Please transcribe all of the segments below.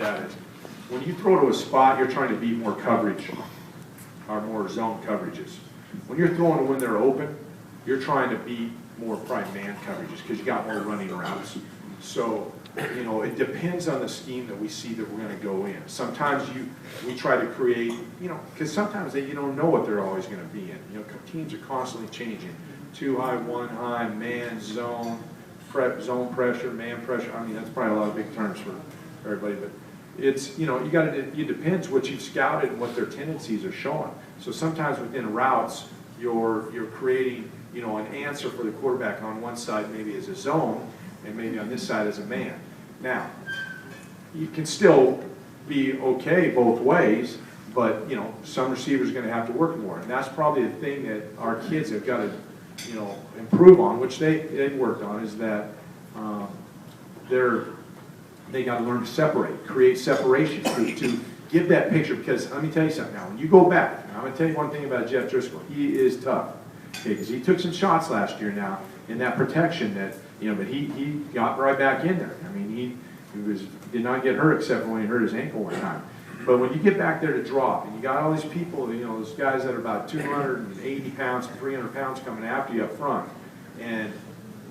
that is when you throw to a spot, you're trying to beat more coverage or more zone coverages. When you're throwing to when they're open, you're trying to beat more prime man coverages because you got more running routes. So, you know, it depends on the scheme that we see that we're going to go in. Sometimes we try to create, you know, because sometimes you don't know what they're always going to be in. You know, teams are constantly changing. 2 high, 1 high, man, zone, zone pressure, man pressure. I mean, that's probably a lot of big terms for everybody, but it's, you know, it depends what you've scouted and what their tendencies are showing. So sometimes within routes, you're creating, you know, an answer for the quarterback on one side maybe as a zone, and maybe on this side as a man. Now, you can still be okay both ways, but, you know, some receivers are going to have to work more. And that's probably the thing that our kids have got to, you know, improve on, which they've worked on, is that they got to learn to separate, create separation to give that picture. Because let me tell you something now, when you go back, I'm going to tell you one thing about Jeff Driscoll. He is tough, okay, because he took some shots last year now in that protection that, you know, but he got right back in there. I mean, he did not get hurt except when he hurt his ankle one time. But when you get back there to drop, and you got all these people, you know, those guys that are about 280 pounds, 300 pounds coming after you up front, and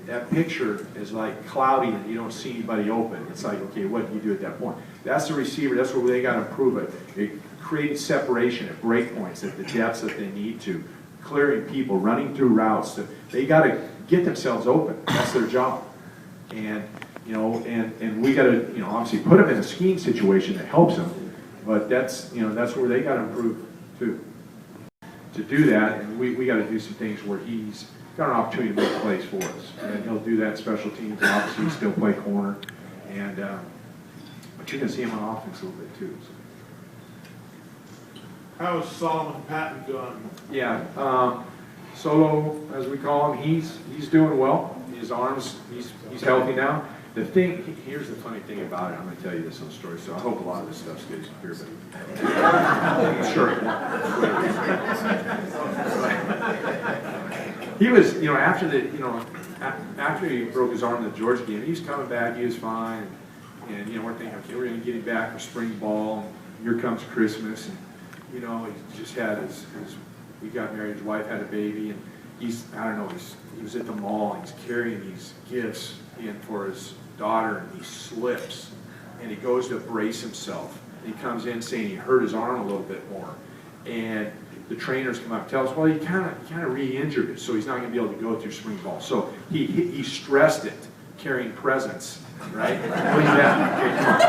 that picture is like cloudy and you don't see anybody open. It's like, okay, what do you do at that point? That's the receiver. That's where they got to improve it. Creating separation at break points at the depths that they need to, clearing people, running through routes. They got to get themselves open. That's their job. And, you know, and we got to, you know, obviously put them in a scheme situation that helps them. But that's, you know, that's where they got to improve too. To do that, and we got to do some things where he's got an opportunity to make plays for us, and he'll do that in special teams. And obviously, still play corner, and but you're going to see him on offense a little bit too. So. How is Solomon Patton doing? Yeah, Solo, as we call him, he's doing well. His arms, he's healthy now. The thing, here's the funny thing about it. I'm going to tell you this little story, so I hope a lot of this stuff's good here, but sure. He was, you know, after he broke his arm in the Georgia game, he was coming back. He was fine, and you know, we're thinking, okay, we're going to get him back for spring ball. And here comes Christmas, and you know, he just had he got married. His wife had a baby, and I don't know, he was at the mall. And he's carrying these gifts in for his daughter, and he slips, and he goes to brace himself. And he comes in saying he hurt his arm a little bit more, and the trainers come up and tell us, well, he kind of re-injured it, so he's not going to be able to go through spring ball. So he stressed it, carrying presents, right? Oh yeah, okay, come on.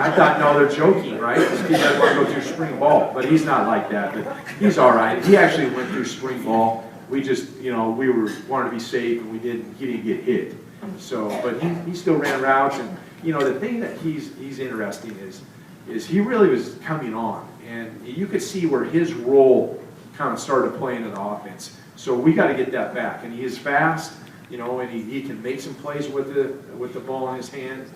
I thought, no, they're joking, right? This kid doesn't want to go through spring ball, but he's not like that. But he's all right. He actually went through spring ball. We just, you know, wanted to be safe, and he didn't get hit. So, but he still ran routes, and you know, the thing that he's interesting is he really was coming on, and you could see where his role kind of started playing in the offense. So we got to get that back, and he is fast, you know, and he can make some plays with the ball in his hand.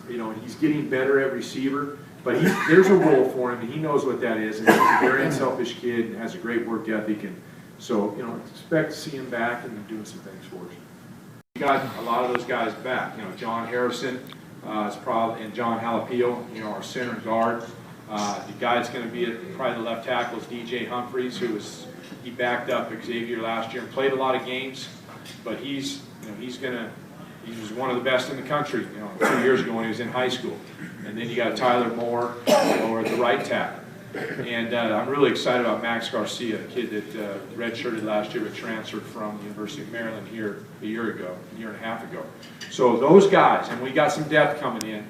You know, he's getting better at receiver, but there's a role for him, and he knows what that is, and he's a very unselfish kid and has a great work ethic, and so, you know, expect to see him back and doing some things for us. We got a lot of those guys back. You know, John Harrison is probably, and John Halapio, you know, our center guard. The guy that's going to be probably the left tackle is DJ Humphreys, he backed up Xavier last year and played a lot of games, but he was one of the best in the country, you know, 2 years ago when he was in high school. And then you got Tyler Moore over at the right tackle. And I'm really excited about Max Garcia, a kid that redshirted last year but transferred from the University of Maryland here a year and a half ago. So those guys, and we got some depth coming in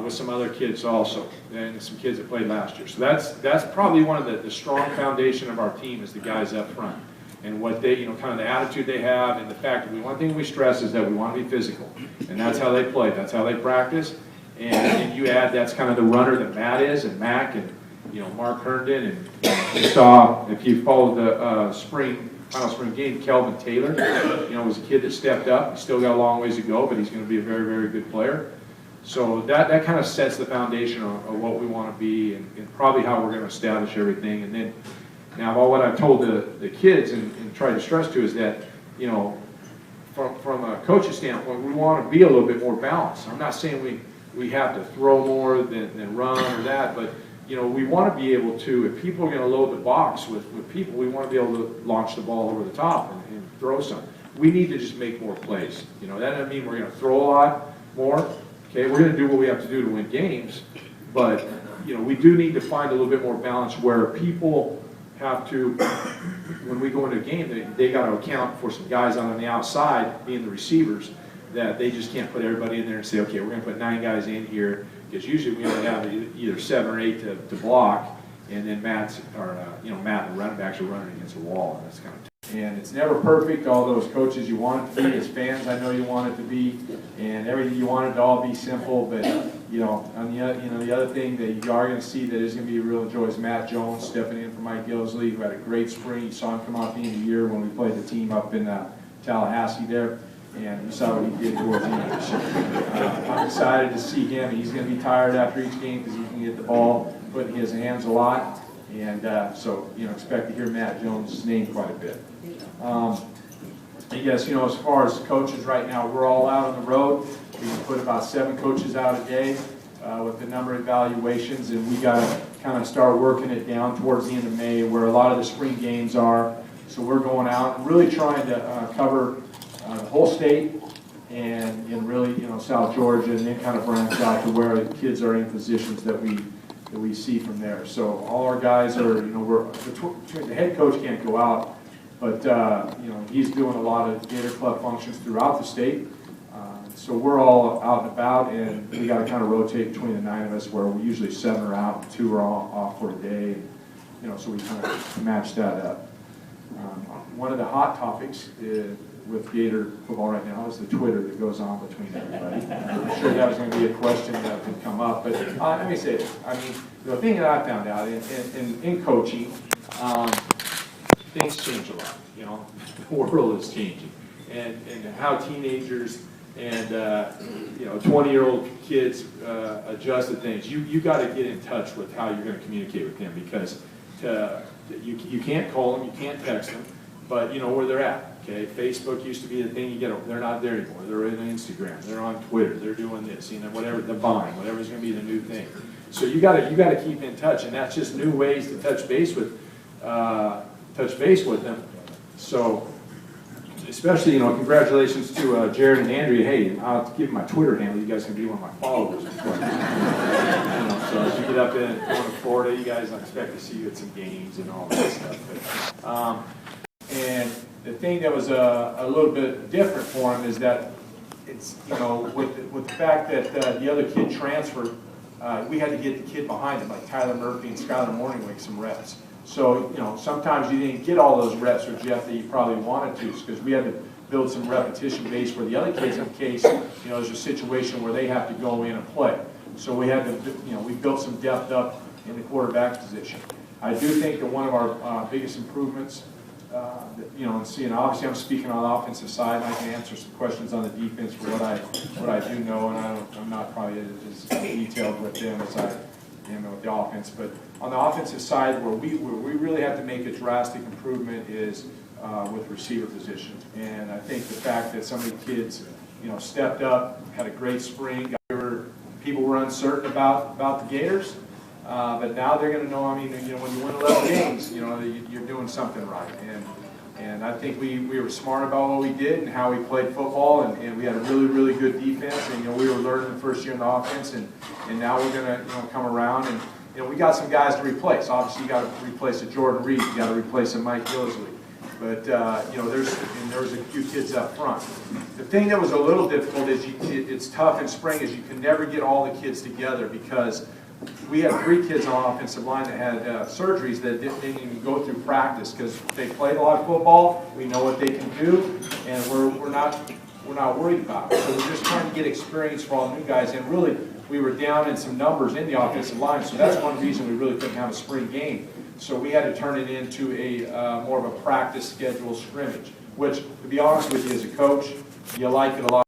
with some other kids also, and some kids that played last year. So that's probably one of the strong foundation of our team is the guys up front. And what they, you know, kind of the attitude they have, and the fact that one thing we stress is that we want to be physical. And that's how they play, that's how they practice. And you add, that's kind of the runner that Matt is, and Mac, and you know, Mark Herndon, and you saw, if you followed the final spring game, Kelvin Taylor, you know, was a kid that stepped up. He's still got a long ways to go, but he's going to be a very, very good player. So that kind of sets the foundation of what we want to be, and probably how we're going to establish everything. And then, now what I've told the kids and tried to stress to is that, you know, from a coaching standpoint, we want to be a little bit more balanced. I'm not saying we have to throw more than run or that, but you know, we want to be able to, if people are going to load the box with people, we want to be able to launch the ball over the top and throw some. We need to just make more plays. You know, that doesn't mean we're going to throw a lot more. Okay, we're going to do what we have to do to win games, but you know, we do need to find a little bit more balance where people have to, when we go into a game, they got to account for some guys on the outside, being the receivers, that they just can't put everybody in there and say, okay, we're going to put 9 guys in here, because usually we only have either 7 or 8 to block, and then Matt and the running backs are running against a wall, and that's kind of tough. And it's never perfect. All those coaches, you want it to be, as fans, I know you want it to be, and everything you want it to all be simple. But you know, on the other thing that you are going to see that is going to be a real joy is Matt Jones stepping in for Mike Gillisley, who had a great spring. You saw him come out at the end of the year when we played the team up in Tallahassee there. And you saw what he did towards the end of this year. I'm excited to see him. He's going to be tired after each game because he can get the ball put in his hands a lot. And so, you know, expect to hear Matt Jones' name quite a bit. I guess, you know, as far as coaches right now, we're all out on the road. We can put about 7 coaches out a day with the number of evaluations, and we got to kind of start working it down towards the end of May where a lot of the spring games are. So we're going out and really trying to cover the whole state and really, you know, South Georgia, and then kind of branch out to where the kids are in positions that we see from there. So all our guys are, you know, the head coach can't go out, but you know, he's doing a lot of Gator Club functions throughout the state. So we're all out and about, and we got to kind of rotate between the 9 of us, where we usually 7 are out, and 2 are off for a day. You know, so we kind of match that up. One of the hot topics with Gator football right now is the Twitter that goes on between everybody. I'm sure that was going to be a question that would come up, but let me say this. I mean, the thing that I found out in coaching, things change a lot. You know, the world is changing, and how teenagers and you know, 20-year-old kids adjust to things. You got to get in touch with how you're going to communicate with them, because you can't call them, you can't text them, but you know where they're at. Okay, Facebook used to be the thing you get. They're not there anymore. They're on Instagram. They're on Twitter. They're doing this. You know, whatever they're buying, whatever's going to be the new thing. So you got to keep in touch, and that's just new ways to touch base with them. So, especially, you know, congratulations to Jared and Andrea. Hey, I'll give you my Twitter handle. You guys can be one of my followers. You know, so as you get up in going to Florida, you guys, I expect to see you at some games and all that stuff. But, and the thing that was a little bit different for him is that it's, you know, with the fact that the other kid transferred, we had to get the kid behind him, like Tyler Murphy and Skylar Morningwake, some reps. So, you know, sometimes you didn't get all those reps with Jeff that you probably wanted to, because we had to build some repetition base for the other kids in case, you know, there's a situation where they have to go in and play. So we had to, you know, we built some depth up in the quarterback position. I do think that one of our biggest improvements, you know, and seeing, obviously I'm speaking on the offensive side, and I can answer some questions on the defense for what I do know, and I'm not probably as detailed with them as I am with the offense. But on the offensive side, where we really have to make a drastic improvement is with receiver position. And I think the fact that some of the kids, you know, stepped up, had a great spring. People were uncertain about the Gators. But now they're going to know, I mean, you know, when you win 11 games, you know, you're doing something right. And I think we were smart about what we did and how we played football, and we had a really, really good defense. And, you know, we were learning the first year in the offense, and now we're going to, you know, come around. And, you know, we got some guys to replace. Obviously, you got to replace a Jordan Reed. You got to replace a Mike Gillisley. But, you know, there was a few kids up front. The thing that was a little difficult is it's tough in spring is you can never get all the kids together, because we had 3 kids on offensive line that had surgeries that didn't even go through practice, because they played a lot of football. We know what they can do, and we're not worried about it. So we're just trying to get experience for all the new guys. And really, we were down in some numbers in the offensive line, so that's one reason we really couldn't have a spring game. So we had to turn it into a more of a practice schedule scrimmage, which, to be honest with you, as a coach, you like it a lot.